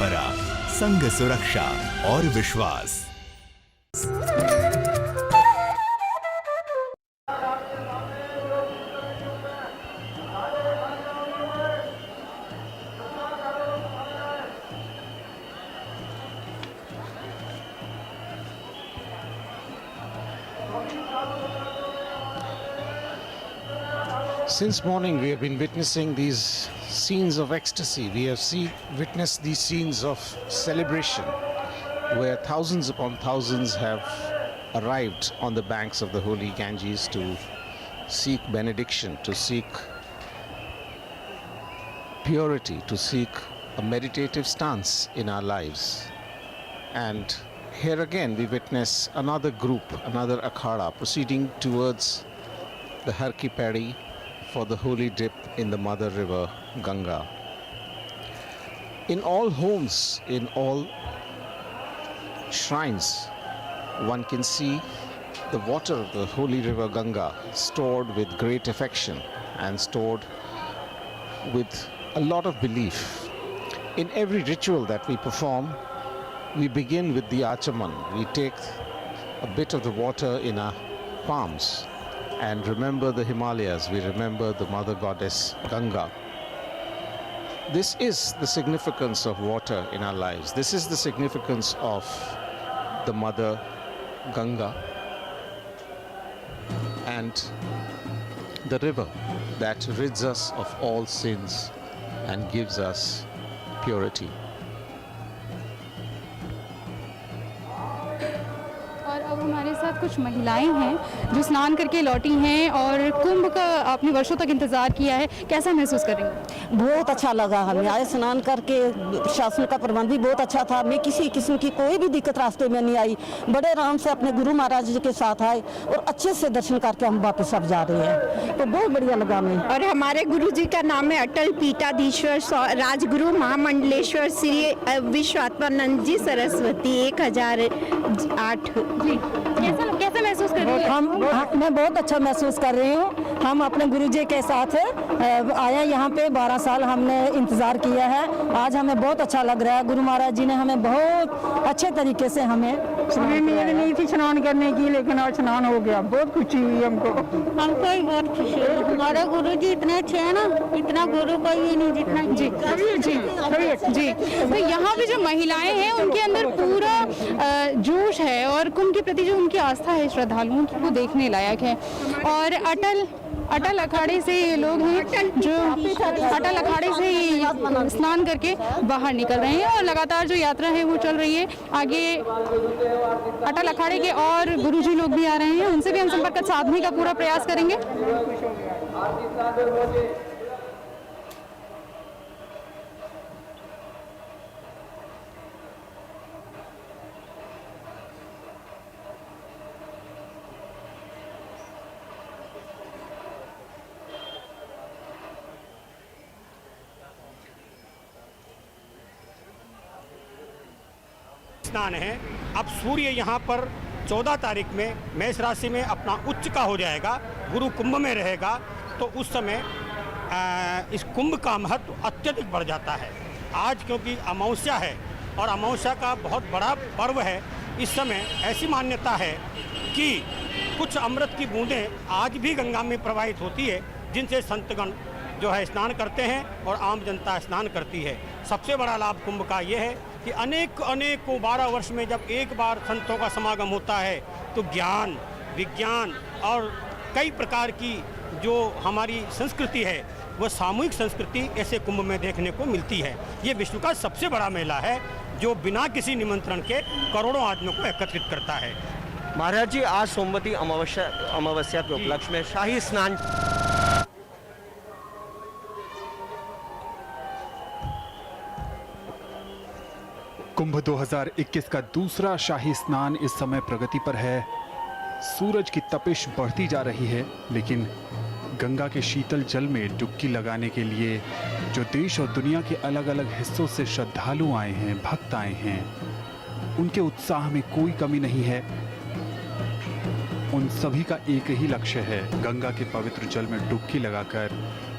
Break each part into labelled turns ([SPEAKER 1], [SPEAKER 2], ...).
[SPEAKER 1] परंपरा, संग सुरक्षा और विश्वास।
[SPEAKER 2] Since morning we have been witnessing these scenes of ecstasy. We have witnessed these scenes of celebration where thousands upon thousands have arrived on the banks of the holy Ganges to seek benediction, to seek purity, to seek a meditative stance in our lives. And here again we witness another group, another akhada proceeding towards the Har Ki Paidi for the holy dip in the mother river Ganga. In all homes, in all shrines, one can see the water of the holy river Ganga stored with great affection and stored with a lot of belief. In every ritual that we perform, we begin with the Achaman. We take a bit of the water in our palms and remember the Himalayas. We remember the mother goddess Ganga. This is the significance of water in our lives. This is the significance of the mother Ganga and the river that rids us of all sins and gives us purity.
[SPEAKER 3] और अब हमारे साथ कुछ महिलाएं हैं जो स्नान करके लौटी हैं और कुंभ का आपने वर्षों तक इंतज़ार किया है, कैसा महसूस कर रही हैं?
[SPEAKER 4] बहुत अच्छा लगा हमें आए स्नान करके। शासन का प्रबंध भी बहुत अच्छा था। हमें किसी किस्म की कोई भी दिक्कत रास्ते में नहीं आई। बड़े आराम से अपने गुरु महाराज जी के साथ आए और अच्छे से दर्शन करके हम वापस अब जा रहे हैं, तो बहुत बढ़िया लगा हमें।
[SPEAKER 5] और हमारे गुरु जी का नाम है अटल पीठाधीश्वर राजगुरु महामंडलेश्वर श्री विश्वात्मानंद जी सरस्वती 1008।
[SPEAKER 3] कैसा महसूस कर रही हैं?
[SPEAKER 4] मैं बहुत अच्छा महसूस कर रही हूँ। हम अपने गुरु जी के साथ आए यहाँ पे 12 साल हमने इंतज़ार किया है। आज हमें बहुत अच्छा लग रहा है। गुरु महाराज जी ने हमें बहुत अच्छे तरीके से हमें
[SPEAKER 6] नींद नहीं थी स्नान करने की, लेकिन आज स्नान हो गया। बहुत खुशी हुई हमको
[SPEAKER 5] भी बहुत खुशी है। हमारे गुरु जी इतने अच्छे हैं ना, इतना गुरु कोई ही नहीं जितना
[SPEAKER 3] जी जी। तो यहाँ पे जो महिलाएं हैं उनके अंदर पूरा जोश है और कुंभ के प्रति जो उनकी आस्था है श्रद्धालुओं की, वो देखने लायक है। और अटल अखाड़े से ये लोग हैं जो अटल अखाड़े से स्नान करके बाहर निकल रहे हैं और लगातार जो यात्रा है वो चल रही है। आगे अटल अखाड़े के और गुरुजी लोग भी आ रहे हैं, उनसे भी हम संपर्क साधने का पूरा प्रयास करेंगे।
[SPEAKER 7] स्नान है। अब सूर्य यहाँ पर 14 तारीख में मेष राशि में अपना उच्च का हो जाएगा, गुरु कुंभ में रहेगा, तो उस समय इस कुंभ का महत्व अत्यधिक बढ़ जाता है। आज क्योंकि अमावस्या है और अमावस्या का बहुत बड़ा पर्व है, इस समय ऐसी मान्यता है कि कुछ अमृत की बूंदें आज भी गंगा में प्रवाहित होती है, जिनसे संतगण जो है स्नान करते हैं और आम जनता स्नान करती है। सबसे बड़ा लाभ कुंभ का ये है कि अनेकों 12 वर्ष में जब एक बार संतों का समागम होता है तो ज्ञान, विज्ञान और कई प्रकार की जो हमारी संस्कृति है वह सामूहिक संस्कृति ऐसे कुंभ में देखने को मिलती है। ये विश्व का सबसे बड़ा मेला है जो बिना किसी निमंत्रण के करोड़ों आदमियों को एकत्रित करता है।
[SPEAKER 8] महाराज जी, आज सोमवती अमावस्या के उपलक्ष्य में शाही स्नान
[SPEAKER 9] कुंभ 2021 का दूसरा शाही स्नान इस समय प्रगति पर है। सूरज की तपिश बढ़ती जा रही है, लेकिन गंगा के शीतल जल में डुबकी लगाने के लिए जो देश और दुनिया के अलग अलग हिस्सों से श्रद्धालु आए हैं, भक्त आए हैं, उनके उत्साह में कोई कमी नहीं है। उन सभी का एक ही लक्ष्य है, गंगा के पवित्र जल में डुबकी लगाकर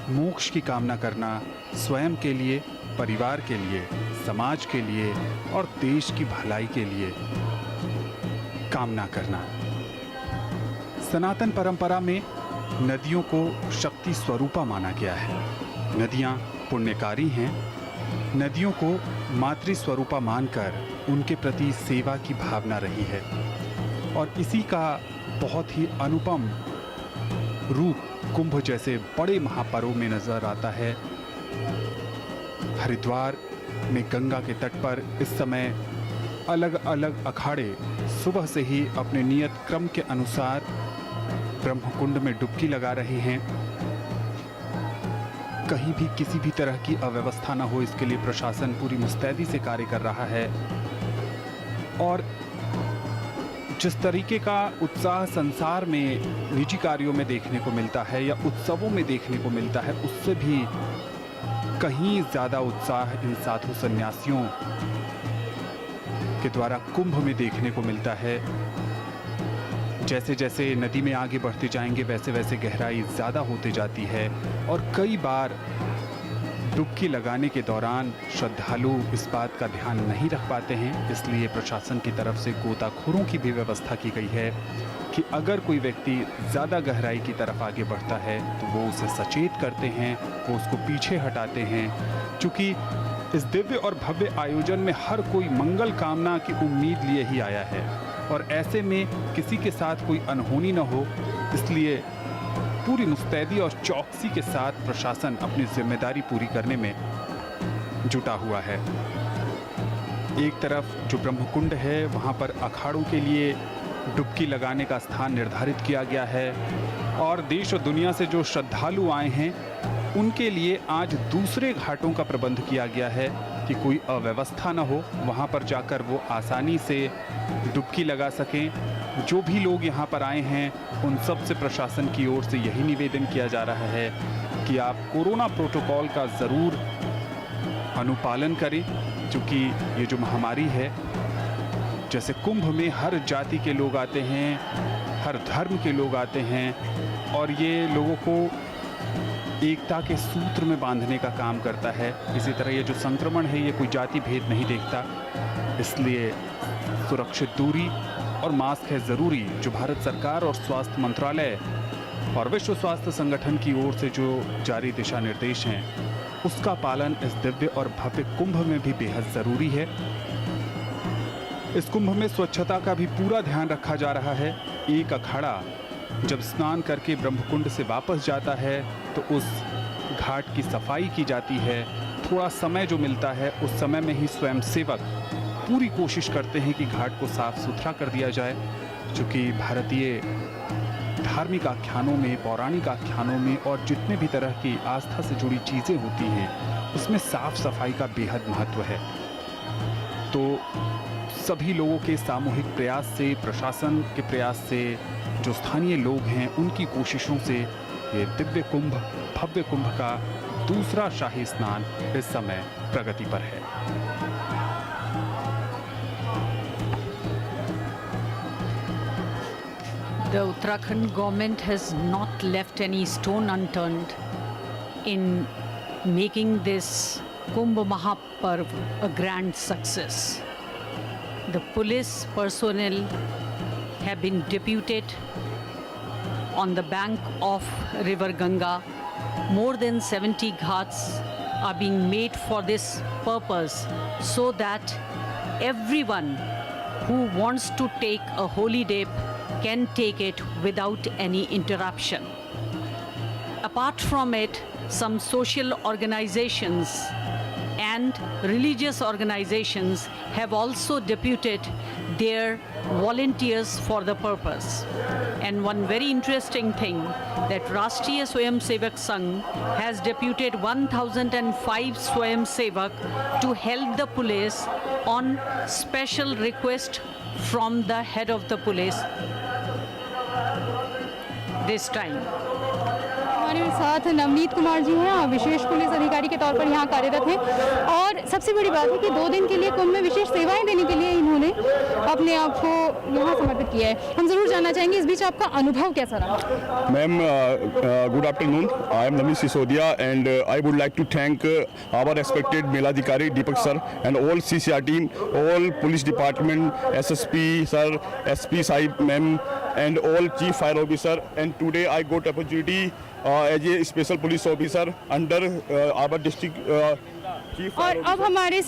[SPEAKER 9] मोक्ष की कामना करना, स्वयं के लिए परिवार के लिए, समाज के लिए और देश की भलाई के लिए कामना करना। सनातन परंपरा में नदियों को शक्ति स्वरूपा माना गया है। नदियां पुण्यकारी हैं। नदियों को मातृ स्वरूपा मानकर उनके प्रति सेवा की भावना रही है और इसी का बहुत ही अनुपम रूप कुंभ जैसे बड़े महापर्व में नजर आता है। हरिद्वार में गंगा के तट पर इस समय अलग अलग अखाड़े सुबह से ही अपने नियत क्रम के अनुसार ब्रह्मकुंड में डुबकी लगा रहे हैं। कहीं भी किसी भी तरह की अव्यवस्था न हो, इसके लिए प्रशासन पूरी मुस्तैदी से कार्य कर रहा है और जिस तरीके का उत्साह संसार में निजी कार्यों में देखने को मिलता है या उत्सवों में देखने को मिलता है, उससे भी कहीं ज़्यादा उत्साह इन साधु सन्यासियों के द्वारा कुंभ में देखने को मिलता है। जैसे जैसे नदी में आगे बढ़ते जाएंगे वैसे वैसे गहराई ज़्यादा होते जाती है और कई बार डुबकी लगाने के दौरान श्रद्धालु इस बात का ध्यान नहीं रख पाते हैं। इसलिए प्रशासन की तरफ से गोताखोरों की भी व्यवस्था की गई है कि अगर कोई व्यक्ति ज़्यादा गहराई की तरफ आगे बढ़ता है तो वो उसे सचेत करते हैं, वो उसको पीछे हटाते हैं। क्योंकि इस दिव्य और भव्य आयोजन में हर कोई मंगल कामना की उम्मीद लिए ही आया है और ऐसे में किसी के साथ कोई अनहोनी न हो, इसलिए पूरी मुस्तैदी और चौकसी के साथ प्रशासन अपनी जिम्मेदारी पूरी करने में जुटा हुआ है। एक तरफ जो ब्रह्मकुंड है वहाँ पर अखाड़ों के लिए डुबकी लगाने का स्थान निर्धारित किया गया है और देश और दुनिया से जो श्रद्धालु आए हैं उनके लिए आज दूसरे घाटों का प्रबंध किया गया है कि कोई अव्यवस्था न हो, वहाँ पर जाकर वो आसानी से डुबकी लगा सकें। जो भी लोग यहाँ पर आए हैं उन सब से प्रशासन की ओर से यही निवेदन किया जा रहा है कि आप कोरोना प्रोटोकॉल का ज़रूर अनुपालन करें, क्योंकि ये जो महामारी है, जैसे कुंभ में हर जाति के लोग आते हैं, हर धर्म के लोग आते हैं और ये लोगों को एकता के सूत्र में बांधने का काम करता है। इसी तरह ये जो संक्रमण है ये कोई जाति भेद नहीं देखता, इसलिए सुरक्षित दूरी और मास्क है ज़रूरी। जो भारत सरकार और स्वास्थ्य मंत्रालय और विश्व स्वास्थ्य संगठन की ओर से जो जारी दिशा निर्देश हैं उसका पालन इस दिव्य और भव्य कुंभ में भी बेहद ज़रूरी है। इस कुंभ में स्वच्छता का भी पूरा ध्यान रखा जा रहा है। एक अखाड़ा जब स्नान करके ब्रह्मकुंड से वापस जाता है तो उस घाट की सफाई की जाती है। थोड़ा समय जो मिलता है उस समय में ही स्वयंसेवक पूरी कोशिश करते हैं कि घाट को साफ सुथरा कर दिया जाए, क्योंकि भारतीय धार्मिक आख्यानों में, पौराणिक आख्यानों में और जितने भी तरह की आस्था से जुड़ी चीज़ें होती हैं उसमें साफ सफाई का बेहद महत्व है। तो सभी लोगों के सामूहिक प्रयास से, प्रशासन के प्रयास से, जो स्थानीय लोग हैं उनकी कोशिशों से ये दिव्य कुंभ, भव्य कुंभ का दूसरा शाही स्नान इस समय प्रगति पर है।
[SPEAKER 10] The Uttarakhand government has not left any stone unturned in making this Kumbh Mahaparv a grand success. The police personnel have been deputed on the bank of River Ganga. More than 70 ghats are being made for this purpose so that everyone who wants to take a holy day can take it without any interruption. Apart from it, some social organizations and religious organizations have also deputed their volunteers for the purpose. And one very interesting thing, that Rashtriya Swayamsevak Sangh has deputed 1005 Swayamsevak to help the police on special request from the head of the police this time.
[SPEAKER 3] हमारे साथ नवनीत कुमार जी हैं और विशेष police अधिकारी के तौर पर यहाँ कार्यरत हैं और सबसे बड़ी बात है कि 2 दिन के लिए कुंभ में विशेष सेवाएं देने के लिए इन्होंने आपने आपको यहाँ समर्पित किया है। हम ज़रूर जानना चाहेंगे इस बीच आपका अनुभव कैसा रहा।
[SPEAKER 11] Ma'am, good afternoon. I am Namish Sisodia and I would like to thank our respected Meladhikari Deepak sir and all CCR team, all police department, SSP sir, SP Sahib ma'am and all chief fire officer. And today I got opportunity as a special police officer under our district chief.
[SPEAKER 3] और अब हमारे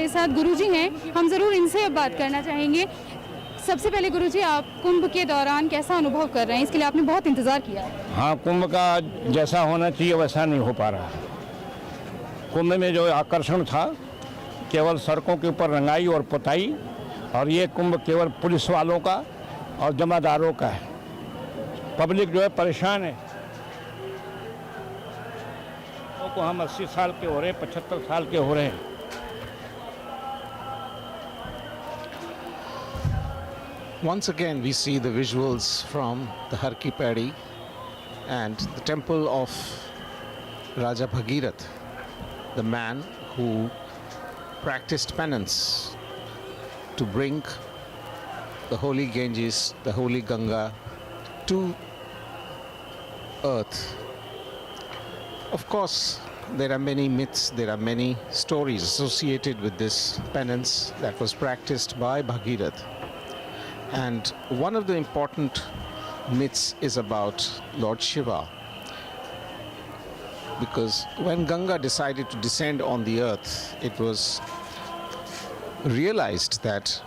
[SPEAKER 3] साथ गुरुजी हैं, हम ज़रूर इनसे अब बात करना चाहेंगे। सबसे पहले गुरुजी, आप कुंभ के दौरान कैसा अनुभव कर रहे हैं? इसके लिए आपने बहुत इंतज़ार किया है।
[SPEAKER 12] हाँ, कुंभ का जैसा होना चाहिए वैसा नहीं हो पा रहा। कुंभ में जो आकर्षण था केवल सड़कों के ऊपर रंगाई और पुताई, और ये कुंभ केवल पुलिस वालों का और जमादारों का है। पब्लिक जो है परेशान है। को हम 80 साल के हो रहे हैं, 75 साल के हो रहे हैं।
[SPEAKER 2] Once again, we see the visuals from the Har Ki Paidi and the temple of Raja Bhagirath, the man who practiced penance to bring the holy Ganges, the holy Ganga to earth. Of course, there are many myths, there are many stories associated with this penance that was practiced by Bhagirath. And one of the important myths is about Lord Shiva, because when Ganga decided to descend on the earth, it was realized that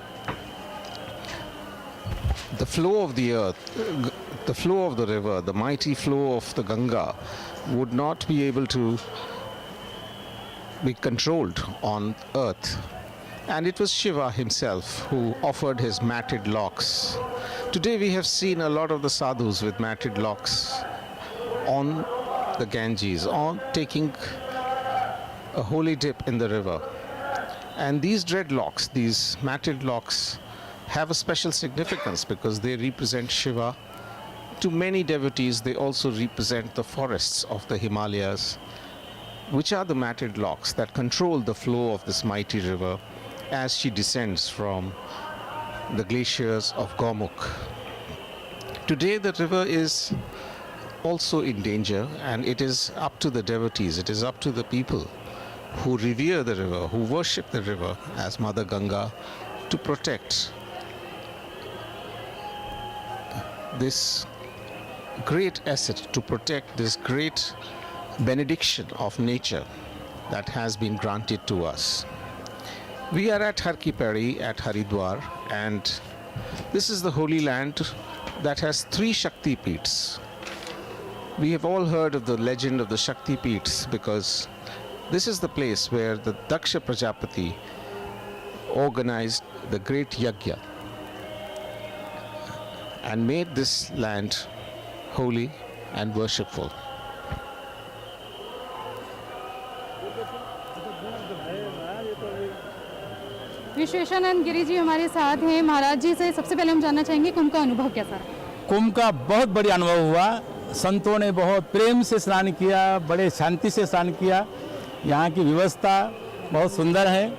[SPEAKER 2] the flow of the earth, the flow of the river, the mighty flow of the Ganga would not be able to be controlled on earth. And it was Shiva himself who offered his matted locks. Today we have seen a lot of the sadhus with matted locks on the Ganges, on taking a holy dip in the river. And these dreadlocks, these matted locks, have a special significance because they represent Shiva. To many devotees, they also represent the forests of the Himalayas, which are the matted locks that control the flow of this mighty river as she descends from the glaciers of Gomukh. Today the river is also in danger, and it is up to the devotees, it is up to the people who revere the river, who worship the river as Mother Ganga, to protect this great asset, to protect this great benediction of nature that has been granted to us. We are at Har Ki Paidi at Haridwar, and this is the holy land that has 3 Shakti Peeths. We have all heard of the legend of the Shakti Peeths because this is the place where the Daksha Prajapati organized the great Yajna and made this land holy and worshipful.
[SPEAKER 3] विश्वेशानंद Giri ji हमारे साथ हैं। महाराज जी से सबसे पहले हम जानना चाहेंगे कुंभ का अनुभव कैसा रहा?
[SPEAKER 12] कुंभ का बहुत बढ़िया अनुभव हुआ। संतों ने बहुत प्रेम से स्नान किया, बड़े शांति से स्नान किया। यहाँ की व्यवस्था बहुत सुंदर है।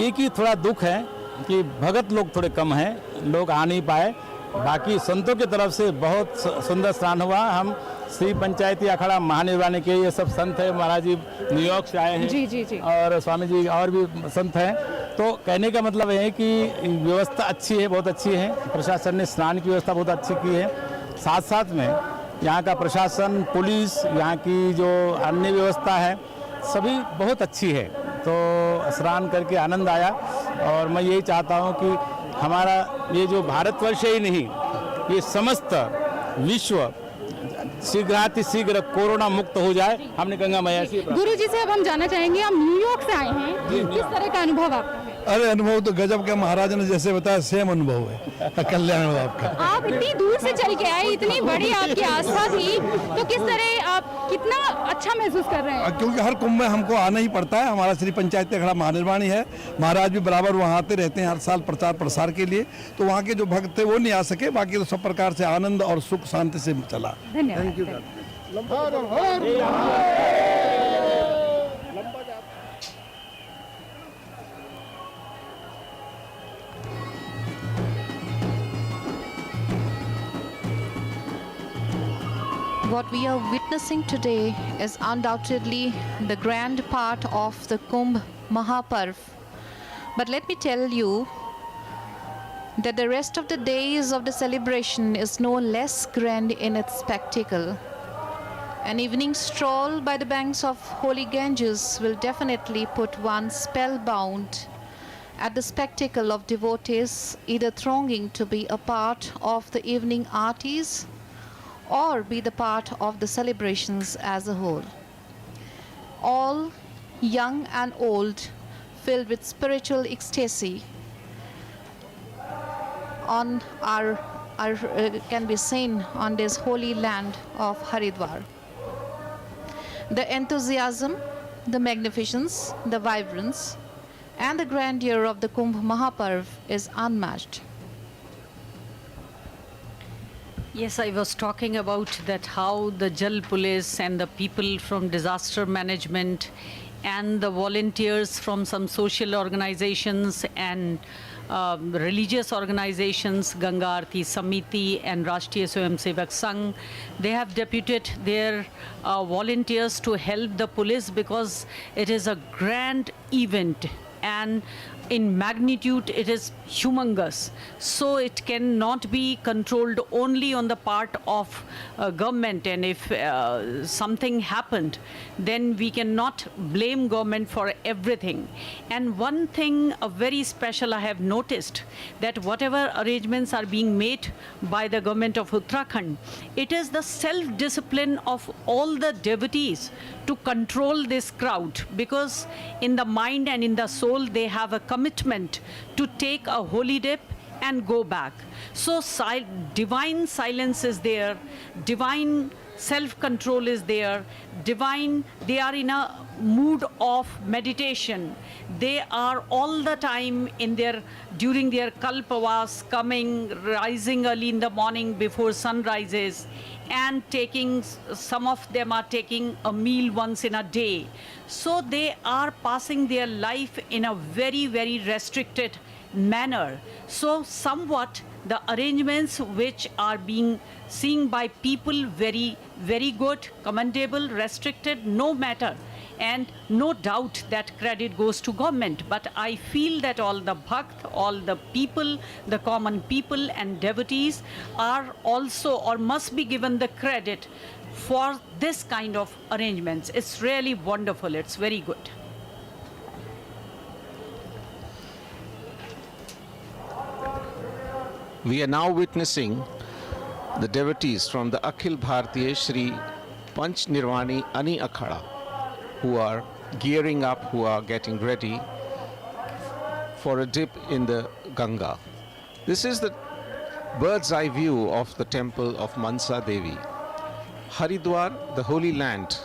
[SPEAKER 12] एक ही थोड़ा दुख है कि भगत लोग थोड़े कम हैं, लोग आ नहीं पाए। बाकी संतों की तरफ से बहुत सुंदर स्नान हुआ। हम श्री पंचायती अखाड़ा महानिर्वाणी के ये सब संत हैं। महाराज जी न्यूयॉर्क से आए हैं।
[SPEAKER 3] जी जी जी।
[SPEAKER 12] और स्वामी जी और भी संत हैं। तो कहने का मतलब है कि व्यवस्था अच्छी है, बहुत अच्छी है। प्रशासन ने स्नान की व्यवस्था बहुत अच्छी की है। साथ साथ में यहाँ का प्रशासन, पुलिस, यहाँ की जो अन्य व्यवस्था है, सभी बहुत अच्छी है। तो स्नान करके आनंद आया। और मैं यही चाहता हूँ कि हमारा ये जो भारतवर्ष ही नहीं, ये समस्त विश्व शीघ्र कोरोना मुक्त हो जाए। हमने गंगा मैया से।
[SPEAKER 3] गुरु जी से अब हम जानना चाहेंगे, हम न्यूयॉर्क से आए हैं, किस तरह का अनुभव आपका है?
[SPEAKER 13] अरे अनुभव तो गजब का, महाराज ने जैसे बताया सेम अनुभव है। कल्याण हो आपका।
[SPEAKER 3] आप इतनी दूर से चल के आए, इतनी बड़ी आपकी आस्था थी, तो किस तरह आप कितना अच्छा महसूस कर रहे हैं?
[SPEAKER 13] क्योंकि हर कुंभ में हमको आना ही पड़ता है। हमारा श्री पंचायती अखाड़ा महानिर्वाणी है। महाराज भी बराबर वहाँ आते रहते हैं हर साल प्रचार प्रसार के लिए। तो वहाँ के जो भक्त थे वो नहीं आ सके, बाकी तो सब प्रकार से आनंद और सुख शांति से चला।
[SPEAKER 3] धन्यवाद।
[SPEAKER 13] Thank you.
[SPEAKER 14] What we are witnessing today is undoubtedly the grand part of the Kumbh Mahaparv. But let me tell you that the rest of the days of the celebration is no less grand in its spectacle. An evening stroll by the banks of holy Ganges will definitely put one spellbound at the spectacle of devotees either thronging to be a part of the evening aartis or be the part of the celebrations as a whole. All, young and old, filled with spiritual ecstasy can be seen on this holy land of Haridwar. The enthusiasm, the magnificence, the vibrance, and the grandeur of the Kumbh Mahaparv is unmatched.
[SPEAKER 10] Yes, I was talking about that how the Jal Police and the people from disaster management and the volunteers from some social organizations and religious organizations, Ganga Aarti Samiti and Rashtriya Swayamsevak Sangh, they have deputed their volunteers to help the police because it is a grand event and in magnitude it is humongous, so it cannot be controlled only on the part of government, and if something happened then we cannot blame government for everything. And one thing very special I have noticed, that whatever arrangements are being made by the government of Uttarakhand, it is the self-discipline of all the devotees to control this crowd, because in the mind and in the soul they have a commitment to take a holy dip and go back. So divine silence is there, divine self-control is there, they are in a mood of meditation. They are all the time during their kalpavas, rising early in the morning before sun rises, and some of them are taking a meal once in a day. So they are passing their life in a very, very restricted manner. So somewhat the arrangements which are being seen by people very, very good, commendable, restricted, no matter. And no doubt that credit goes to government. But I feel that all the bhakt, all the people, the common people and devotees are also or must be given the credit for this kind of arrangements. It's really wonderful. It's very good.
[SPEAKER 2] We are now witnessing the devotees from the Akhil Bharatiya Shri Panch Nirvani Ani Akhada, who are gearing up, who are getting ready for a dip in the Ganga. This is the bird's eye view of the temple of Mansa Devi. Haridwar, the holy land,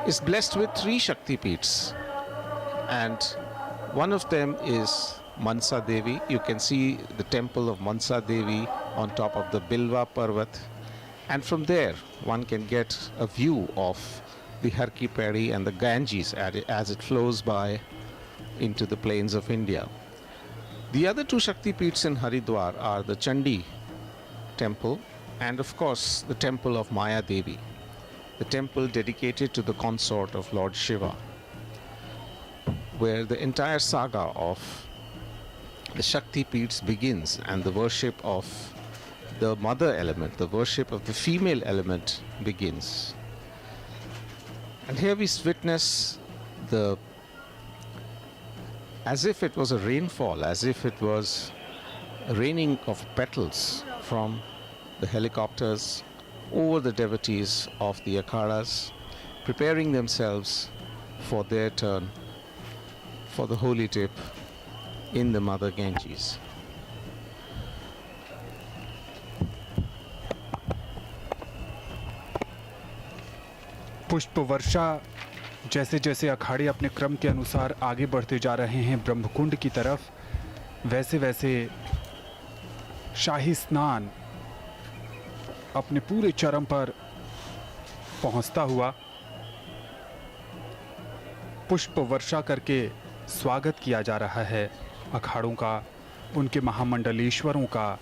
[SPEAKER 2] is blessed with 3 Shakti Peeths, and one of them is Mansa Devi. You can see the temple of Mansa Devi on top of the Bilva Parvat, and from there one can get a view of the Har Ki Pauri and the Ganges as it flows by into the plains of India. The other 2 Shakti Peeths in Haridwar are the Chandi temple and of course the temple of Maya Devi, the temple dedicated to the consort of Lord Shiva, where the entire saga of the Shakti Peeths begins and the worship of the mother element, the worship of the female element begins. And here we witness as if it was a rainfall, as if it was a raining of petals from the helicopters over the devotees of the akhadas, preparing themselves for their turn for the holy dip in the Mother Ganges.
[SPEAKER 9] पुष्प वर्षा जैसे जैसे अखाड़े अपने क्रम के अनुसार आगे बढ़ते जा रहे हैं ब्रह्मकुंड की तरफ, वैसे वैसे शाही स्नान अपने पूरे चरम पर पहुंचता हुआ पुष्प वर्षा करके स्वागत किया जा रहा है अखाड़ों का, उनके महामंडलेश्वरों का,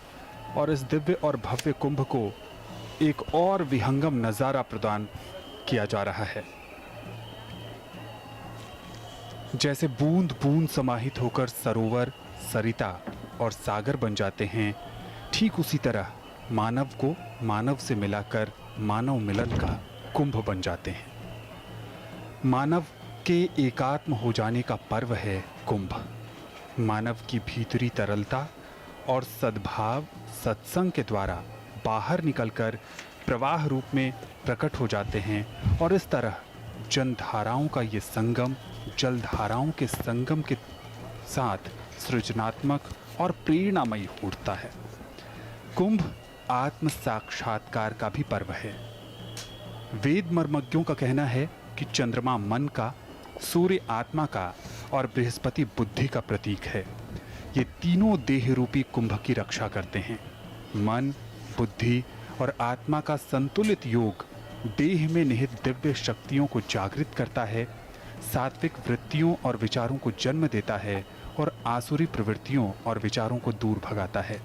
[SPEAKER 9] और इस दिव्य और भव्य कुंभ को एक और विहंगम नजारा प्रदान किया जा रहा है। जैसे बूंद बूंद समाहित होकर सरोवर, सरिता और सागर बन जाते हैं, ठीक उसी तरह मानव को मानव से मिलाकर मानव मिलन का कुंभ बन जाते हैं। मानव के एकात्म हो जाने का पर्व है कुंभ। मानव की भीतरी तरलता और सद्भाव सत्संग के द्वारा बाहर निकलकर प्रवाह रूप में प्रकट हो जाते हैं और इस तरह जनधाराओं का ये संगम जलधाराओं के संगम के साथ सृजनात्मक और प्रेरणामयी उठता है। कुंभ आत्म साक्षात्कार का भी पर्व है। वेद मर्मज्ञों का कहना है कि चंद्रमा मन का, सूर्य आत्मा का और बृहस्पति बुद्धि का प्रतीक है। ये तीनों देह रूपी कुंभ की रक्षा करते हैं। मन, बुद्धि और आत्मा का संतुलित योग देह में निहित दिव्य शक्तियों को जागृत करता है, सात्विक वृत्तियों और विचारों को जन्म देता है और आसुरी प्रवृत्तियों और विचारों को दूर भगाता है।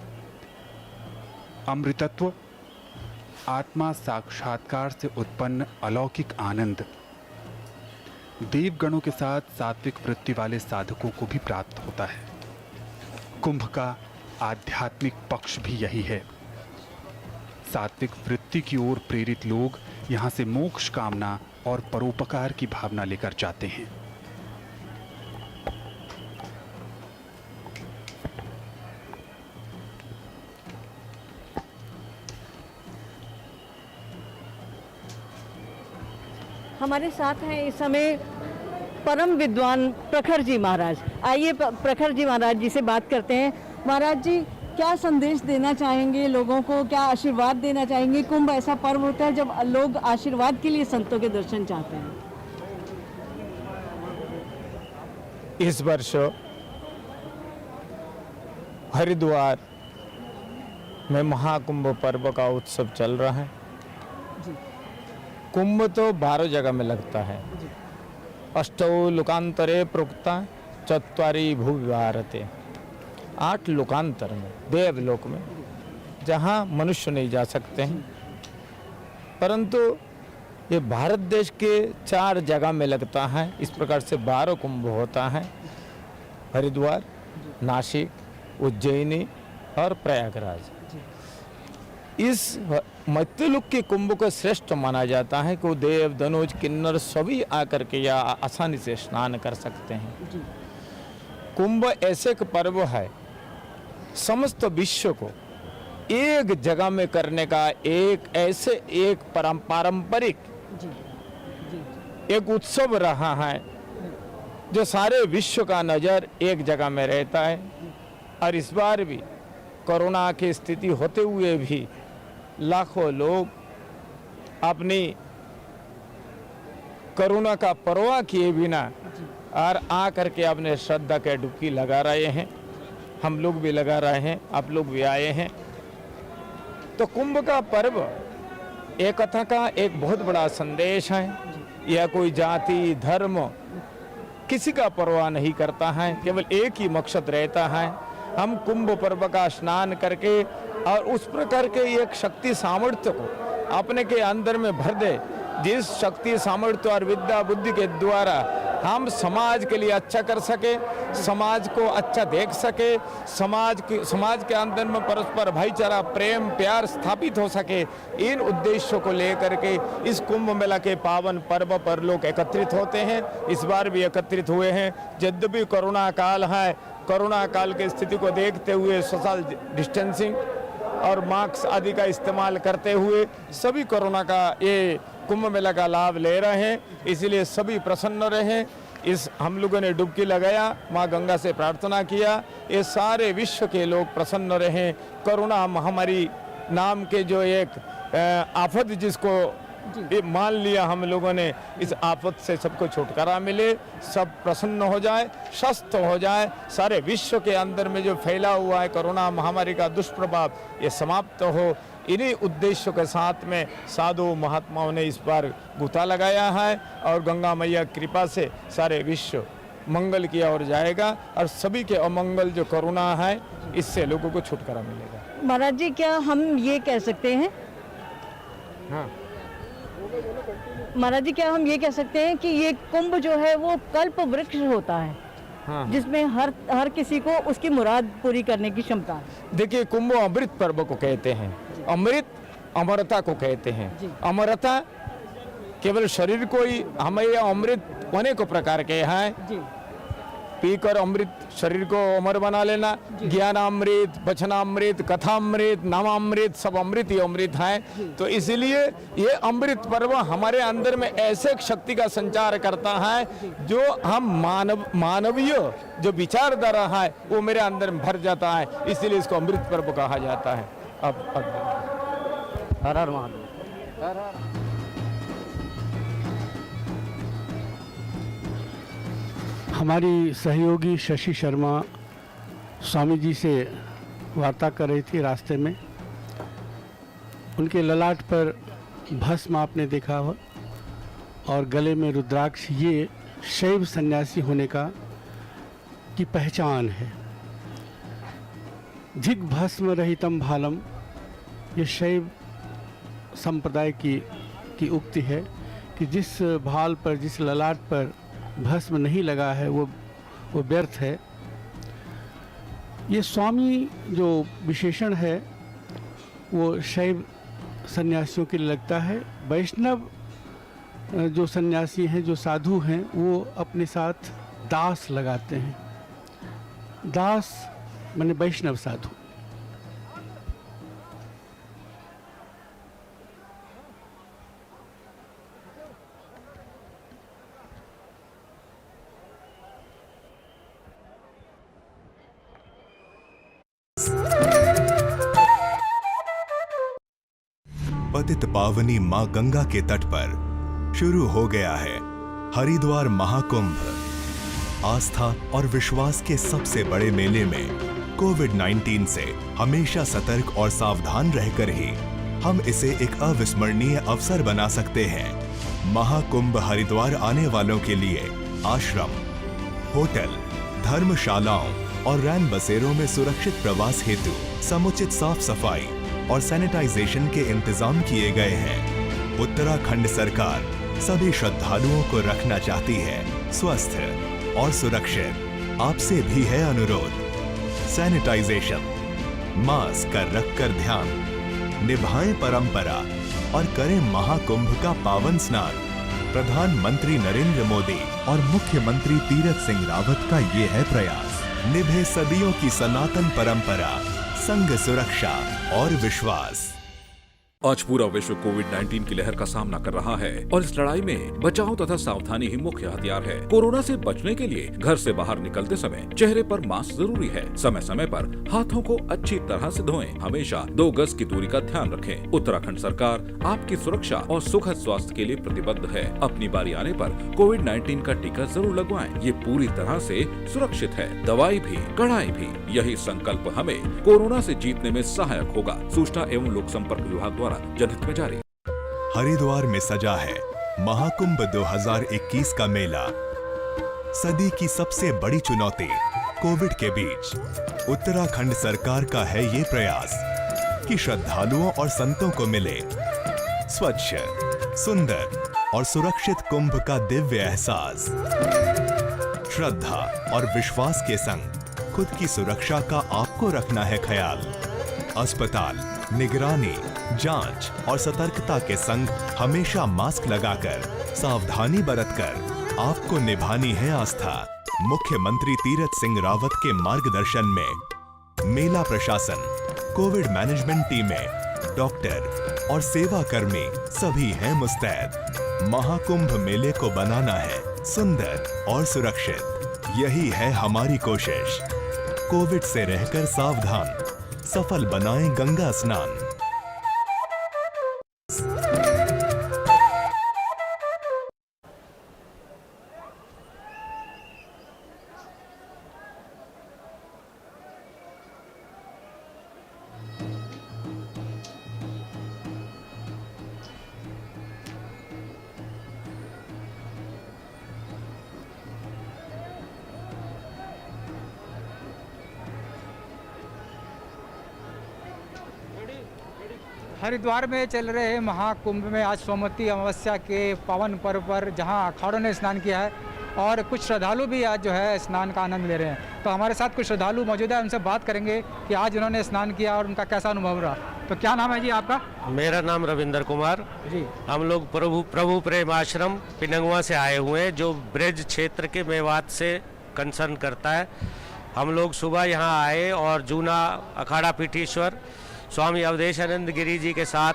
[SPEAKER 9] अमृतत्व, आत्मा साक्षात्कार से उत्पन्न अलौकिक आनंद देवगणों के साथ सात्विक वृत्ति वाले साधकों को भी प्राप्त होता है। कुंभ का आध्यात्मिक पक्ष भी यही है। सात्विक वृत्ति की ओर प्रेरित लोग यहाँ से मोक्ष कामना और परोपकार की भावना लेकर जाते हैं।
[SPEAKER 4] हमारे साथ हैं इस समय परम विद्वान प्रखर जी महाराज। आइए प्रखर जी महाराज जी से बात करते हैं। महाराज जी, क्या संदेश देना चाहेंगे लोगों को, क्या आशीर्वाद देना चाहेंगे? कुंभ ऐसा पर्व होता है जब लोग आशीर्वाद के लिए संतों के दर्शन चाहते हैं।
[SPEAKER 15] इस वर्ष हरिद्वार में महाकुंभ पर्व का उत्सव चल रहा है। कुंभ तो 12 जगह में लगता है। अष्टौ लोकांतरे प्रोक्ता चत्वारि भूविहारते। 8 लोकांतर में, देवलोक में, जहाँ मनुष्य नहीं जा सकते हैं, परंतु ये भारत देश के 4 जगह में लगता है। इस प्रकार से 12 कुंभ होता है। हरिद्वार, नासिक, उज्जैनी और प्रयागराज। इस मृत्युलोक के कुंभ को श्रेष्ठ माना जाता है कि देव, धनुज, किन्नर सभी आकर के यहाँ आसानी से स्नान कर सकते हैं। कुंभ ऐसे एक पर्व है, समस्त विश्व को एक जगह में करने का एक पारंपरिक एक उत्सव रहा है, जो सारे विश्व का नज़र एक जगह में रहता है। और इस बार भी कोरोना की स्थिति होते हुए भी लाखों लोग अपनी कोरोना का परवाह किए बिना और आकर के अपने श्रद्धा के डुबकी लगा रहे हैं। हम लोग भी लगा रहे हैं, आप लोग भी आए हैं। तो कुंभ का पर्व एकता का एक बहुत बड़ा संदेश है। यह कोई जाति, धर्म किसी का परवाह नहीं करता है, केवल एक ही मकसद रहता है, हम कुंभ पर्व का स्नान करके और उस प्रकार के एक शक्ति सामर्थ्य को अपने के अंदर में भर दे, जिस शक्ति सामर्थ्य और विद्या बुद्धि के द्वारा हम समाज के लिए अच्छा कर सके, समाज को अच्छा देख सके, समाज के अंदर में परस्पर भाईचारा, प्रेम, प्यार स्थापित हो सके। इन उद्देश्यों को लेकर के इस कुंभ मेला के पावन पर्व पर लोग एकत्रित होते हैं। इस बार भी एकत्रित हुए हैं। यद्यपि कोरोना काल है, कोरोना काल की स्थिति को देखते हुए सोशल डिस्टेंसिंग और मास्क आदि का इस्तेमाल करते हुए सभी कोरोना का ये कुंभ मेला का लाभ ले रहे हैं। इसलिए सभी प्रसन्न रहे। इस हम लोगों ने डुबकी लगाया, माँ गंगा से प्रार्थना किया, ये सारे विश्व के लोग प्रसन्न रहें। कोरोना महामारी नाम के जो एक आफत जिसको ये मान लिया हम लोगों ने, इस आफत से सबको छुटकारा मिले, सब प्रसन्न हो जाए, स्वस्थ हो जाए। सारे विश्व के अंदर में जो फैला हुआ है कोरोना महामारी का दुष्प्रभाव, ये समाप्त हो। इन्हीं उद्देश्यों के साथ में साधु महात्माओं ने इस बार गुता लगाया है और गंगा मैया कृपा से सारे विश्व मंगल की ओर जाएगा और सभी के अमंगल जो कोरोना है इससे लोगों को छुटकारा मिलेगा।
[SPEAKER 4] महाराज जी, क्या हम ये कह सकते हैं
[SPEAKER 15] हाँ।
[SPEAKER 6] महाराज जी, क्या हम ये कह सकते हैं कि ये कुंभ जो है वो कल्प वृक्ष होता है,
[SPEAKER 15] हाँ।
[SPEAKER 6] जिसमें हर किसी को उसकी मुराद पूरी करने की क्षमता है।
[SPEAKER 15] देखिए, कुंभ अमृत पर्व को कहते हैं। अमृत अमरता को कहते हैं। अमरता केवल शरीर को ही, हमें ये अमृत अनेकों प्रकार के हैं। पीकर अमृत शरीर को अमर बना लेना, ज्ञानामृत, वचनामृत, कथामृत, नामामृत, सब अमृत ही अमृत हैं। तो इसलिए ये अमृत पर्व हमारे अंदर में ऐसे शक्ति का संचार करता है जो हम मानवीय जो विचारधारा है वो मेरे अंदर में भर जाता है, इसलिए इसको अमृत पर्व कहा जाता है। अब
[SPEAKER 12] हर हर महादेव। हर हर।
[SPEAKER 16] हमारी सहयोगी शशि शर्मा स्वामी जी से वार्ता कर रही थी रास्ते में। उनके ललाट पर भस्म आपने देखा हो और गले में रुद्राक्ष, ये शैव सन्यासी होने की पहचान है। झिग भस्म रहितम भालम, ये शैव संप्रदाय की उक्ति है कि जिस भाल पर, जिस ललाट पर भस्म नहीं लगा है वो व्यर्थ है। ये स्वामी जो विशेषण है वो शैव सन्यासियों के लिए लगता है। वैष्णव जो सन्यासी हैं, जो साधु हैं, वो अपने साथ दास लगाते हैं। दास माने वैष्णव साधु।
[SPEAKER 1] पतित पावनी मां गंगा के तट पर शुरू हो गया है हरिद्वार महाकुंभ। आस्था और विश्वास के सबसे बड़े मेले में कोविड-19 से हमेशा सतर्क और सावधान रहकर ही हम इसे एक अविस्मरणीय अवसर बना सकते हैं। महाकुंभ हरिद्वार आने वालों के लिए आश्रम, होटल, धर्मशालाओं और रैन बसेरों में सुरक्षित प्रवास हेतु समुचित साफ सफाई और सैनिटाइजेशन के इंतजाम किए गए हैं। उत्तराखंड सरकार सभी श्रद्धालुओं को रखना चाहती है स्वस्थ और सुरक्षित। आपसे भी है अनुरोध, सैनिटाइजेशन, मास्क का रखकर ध्यान, निभाएं परंपरा और करें महाकुंभ का पावन स्नान। प्रधानमंत्री नरेंद्र मोदी और मुख्यमंत्री तीरथ सिंह रावत का ये है प्रयास। निभे सदियों की सनातन परंपरा, संग सुरक्षा और विश्वास।
[SPEAKER 17] आज पूरा विश्व कोविड-19 की लहर का सामना कर रहा है और इस लड़ाई में बचाव तथा सावधानी ही मुख्य हथियार है। कोरोना से बचने के लिए घर से बाहर निकलते समय चेहरे पर मास्क जरूरी है। समय समय पर हाथों को अच्छी तरह से धोएं। हमेशा 2 गज की दूरी का ध्यान रखें। उत्तराखंड सरकार आपकी सुरक्षा और सुखद स्वास्थ्य के लिए प्रतिबद्ध है। अपनी बारी आने पर कोविड-19 का टीका जरूर लगवाएं। ये पूरी तरह से सुरक्षित है। दवाई भी, कड़ाई भी, यही संकल्प हमें कोरोना से जीतने में सहायक होगा। सूचना एवं लोक संपर्क विभाग द्वारा जनहित में जारी।
[SPEAKER 1] हरिद्वार में सजा है महाकुंभ 2021 का मेला। सदी की सबसे बड़ी चुनौती कोविड के बीच उत्तराखंड सरकार का है ये प्रयास कि श्रद्धालुओं और संतों को मिले स्वच्छ, सुंदर और सुरक्षित कुंभ का दिव्य एहसास। श्रद्धा और विश्वास के संग खुद की सुरक्षा का आपको रखना है ख्याल। अस्पताल, निगरानी, जांच और सतर्कता के संग हमेशा मास्क लगाकर, सावधानी बरतकर आपको निभानी है आस्था। मुख्यमंत्री तीरथ सिंह रावत के मार्गदर्शन में मेला प्रशासन, कोविड मैनेजमेंट टीमें, डॉक्टर और सेवा कर्मी सभी हैं मुस्तैद। महाकुंभ मेले को बनाना है सुंदर और सुरक्षित। यही है हमारी कोशिश। कोविड से रहकर सावधान, सफल बनाएं गंगा स्नान।
[SPEAKER 18] हरिद्वार में चल रहे महाकुंभ में आज सोमवती अमावस्या के पावन पर्व पर जहां अखाड़ों ने स्नान किया है और कुछ श्रद्धालु भी आज जो है स्नान का आनंद ले रहे हैं। तो हमारे साथ कुछ श्रद्धालु मौजूद है, उनसे बात करेंगे कि आज उन्होंने स्नान किया और उनका कैसा अनुभव रहा। तो क्या नाम है जी आपका?
[SPEAKER 19] मेरा नाम रविंदर कुमार
[SPEAKER 18] जी।
[SPEAKER 19] हम लोग प्रभु प्रेम आश्रम पिनंगवा से आए हुए हैं, जो ब्रज क्षेत्र के मेवात से कंसर्न करता है। हम लोग सुबह यहाँ आए और जूना अखाड़ा पीठेश्वर स्वामी अवधेशानंद गिरी जी के साथ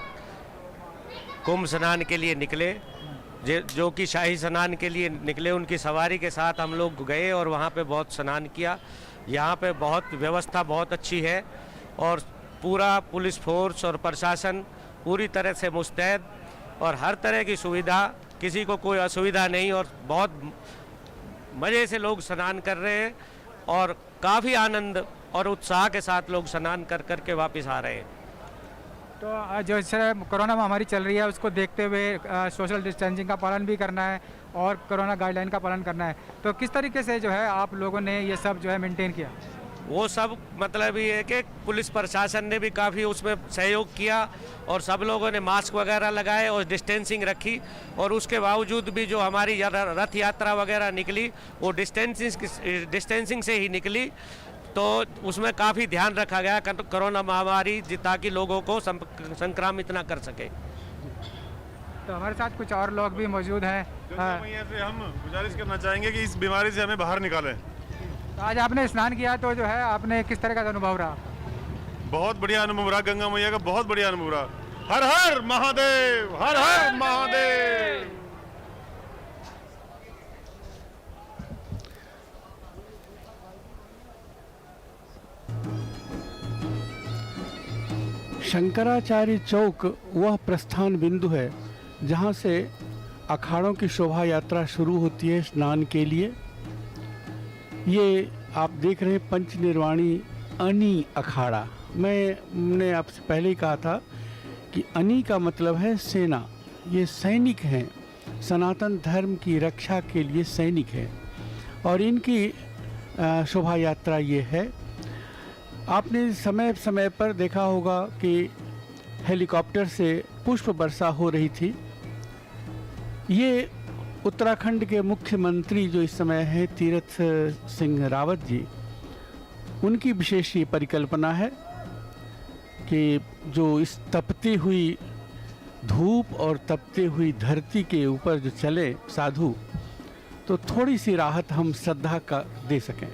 [SPEAKER 19] कुंभ स्नान के लिए निकले, जो कि शाही स्नान के लिए निकले। उनकी सवारी के साथ हम लोग गए और वहाँ पे बहुत स्नान किया। यहाँ पे बहुत व्यवस्था बहुत अच्छी है और पूरा पुलिस फोर्स और प्रशासन पूरी तरह से मुस्तैद और हर तरह की सुविधा, किसी को कोई असुविधा नहीं और बहुत मज़े से लोग स्नान कर रहे हैं और काफ़ी आनंद और उत्साह के साथ लोग स्नान कर कर के वापस आ रहे हैं।
[SPEAKER 18] तो जो इस कोरोना महामारी चल रही है उसको देखते हुए सोशल डिस्टेंसिंग का पालन भी करना है और कोरोना गाइडलाइन का पालन करना है, तो किस तरीके से जो है आप लोगों ने ये सब जो है मेंटेन किया?
[SPEAKER 19] वो सब मतलब ये है कि पुलिस प्रशासन ने भी काफ़ी उसमें सहयोग किया और सब लोगों ने मास्क वगैरह लगाए और डिस्टेंसिंग रखी और उसके बावजूद भी जो हमारी रथ यात्रा वगैरह निकली वो डिस्टेंसिंग से ही निकली। तो उसमें काफ़ी ध्यान रखा गया कोरोना महामारी ताकि लोगों को संक्रामित ना कर सके।
[SPEAKER 18] तो हमारे साथ कुछ और लोग भी मौजूद हैं।
[SPEAKER 20] से हम गुजारिश करना चाहेंगे कि इस बीमारी से हमें बाहर निकालें।
[SPEAKER 18] तो आज आपने स्नान किया तो जो है आपने किस तरह का अनुभव रहा?
[SPEAKER 20] बहुत बढ़िया अनुभव रहा, गंगा मैया का बहुत बढ़िया अनुभव रहा। हर हर महादेव, हर हर महादेव।
[SPEAKER 16] शंकराचार्य चौक वह प्रस्थान बिंदु है जहाँ से अखाड़ों की शोभा यात्रा शुरू होती है स्नान के लिए। ये आप देख रहे हैं पंच निर्वाणी अनी अखाड़ा। मैंने आपसे पहले ही कहा था कि अनी का मतलब है सेना। ये सैनिक हैं, सनातन धर्म की रक्षा के लिए सैनिक हैं और इनकी शोभा यात्रा ये है। आपने समय समय पर देखा होगा कि हेलीकॉप्टर से पुष्प वर्षा हो रही थी। ये उत्तराखंड के मुख्यमंत्री जो इस समय हैं तीरथ सिंह रावत जी, उनकी विशेष ये परिकल्पना है कि जो इस तपती हुई धूप और तपती हुई धरती के ऊपर जो चले साधु, तो थोड़ी सी राहत हम श्रद्धा का दे सकें।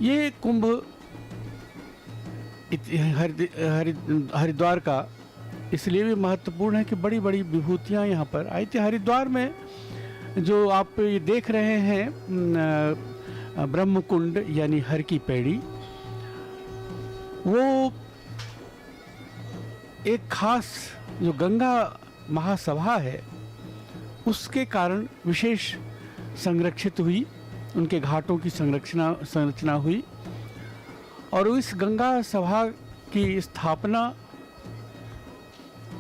[SPEAKER 16] ये कुंभ हरिद्वार का इसलिए भी महत्वपूर्ण है कि बड़ी बड़ी विभूतियाँ यहाँ पर आई थी। हरिद्वार में जो आप ये देख रहे हैं ब्रह्म कुंड यानी हर की पैड़ी, वो एक खास जो गंगा महासभा है उसके कारण विशेष संरक्षित हुई, उनके घाटों की संरचना हुई और इस गंगा सभा की स्थापना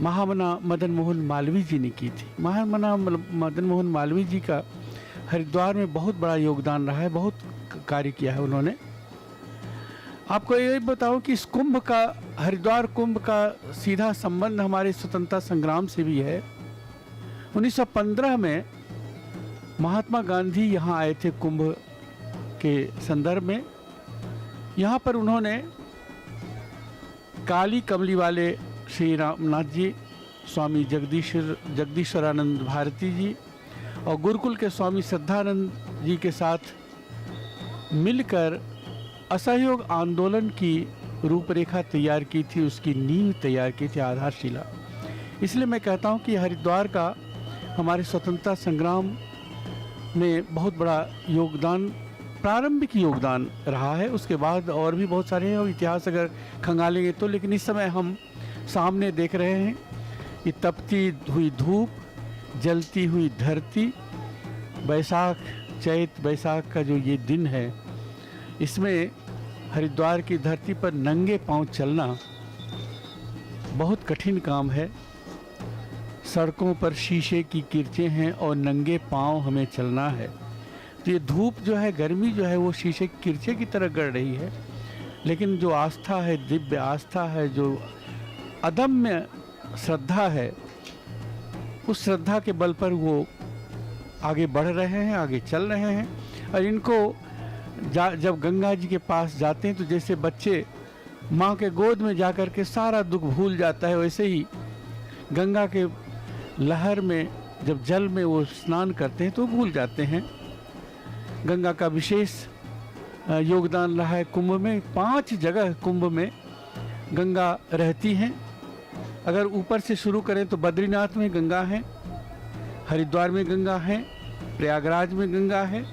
[SPEAKER 16] महामना मदन मोहन मालवीय जी ने की थी। महामना मदन मोहन मालवीय जी का हरिद्वार में बहुत बड़ा योगदान रहा है, बहुत कार्य किया है उन्होंने। आपको ये बताऊं कि इस कुंभ का, हरिद्वार कुंभ का सीधा संबंध हमारे स्वतंत्रता संग्राम से भी है। 1915 में महात्मा गांधी यहाँ आए थे कुंभ के संदर्भ में। यहाँ पर उन्होंने काली कमली वाले श्री रामनाथ जी, स्वामी जगदीश्वरानंद भारती जी और गुरुकुल के स्वामी श्रद्धानंद जी के साथ मिलकर असहयोग आंदोलन की रूपरेखा तैयार की थी, उसकी नींव तैयार की थी, आधारशिला। इसलिए मैं कहता हूँ कि हरिद्वार का हमारे स्वतंत्रता संग्राम में बहुत बड़ा योगदान, प्रारंभिक योगदान रहा है। उसके बाद और भी बहुत सारे हैं और इतिहास अगर खंगालेंगे तो, लेकिन इस समय हम सामने देख रहे हैं कि तपती हुई धूप, जलती हुई धरती, बैसाख चैत बैसाख का जो ये दिन है, इसमें हरिद्वार की धरती पर नंगे पांव चलना बहुत कठिन काम है। सड़कों पर शीशे की किरचें हैं और नंगे पांव हमें चलना है। तो ये धूप जो है, गर्मी जो है, वो शीशे की किरचे की तरह गड़ रही है, लेकिन जो आस्था है, दिव्य आस्था है, जो अदम्य श्रद्धा है, उस श्रद्धा के बल पर वो आगे बढ़ रहे हैं, आगे चल रहे हैं। और इनको जब गंगा जी के पास जाते हैं तो जैसे बच्चे माँ के गोद में जाकर के सारा दुख भूल जाता है, वैसे ही गंगा के लहर में जब जल में वो स्नान करते हैं तो भूल जाते हैं। गंगा का विशेष योगदान रहा है कुंभ में। 5 जगह कुंभ में गंगा रहती हैं। अगर ऊपर से शुरू करें तो बद्रीनाथ में गंगा है, हरिद्वार में गंगा है, प्रयागराज में गंगा है,